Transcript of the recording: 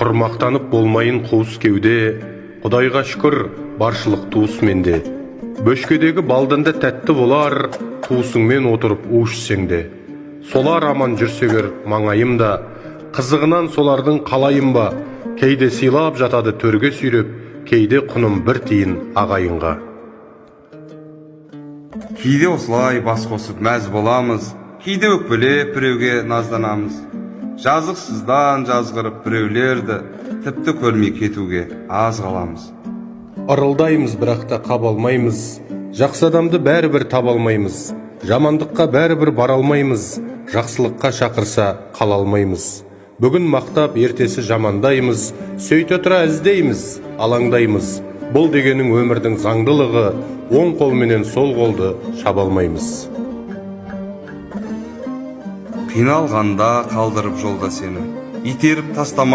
Құрмақтанып болмайын қуыс кеуде, Құдайға шүкір, баршылық туыс менде. Бөшкедегі балдында тәтті болар, туысыңмен отырып уышсеңде. Солар аман жүрсегер маңайымда, қызығынан солардың қалайым ба, кейде сыйлап жатады төрге сүйреп, кейде құным бір тиын ағайынға. Кейде осылай бас қосып мәз боламыз, кейде өкпелеп біреуге назданамыз. Жазықсыздан жазғырып біреулерді тіпті көрмей кетуге аз қаламыз. Ырылдаймыз, бірақ та қабалмаймыз. Жақсы адамды бәрібір таба алмаймыз. Жамандыққа бәрібір бара алмаймыз. Жақсылыққа шақырса қала алмаймыз. Бүгін мақтап, ертесі жамандаймыз. Сөйте тұра іздейміз, алаңдаймыз. Бұл дегенің өмірдің заңдылығы, оң қолменен сол қолды шаба алмаймыз. Қиналғанда қалдырып жолда сені, итеріп тастамай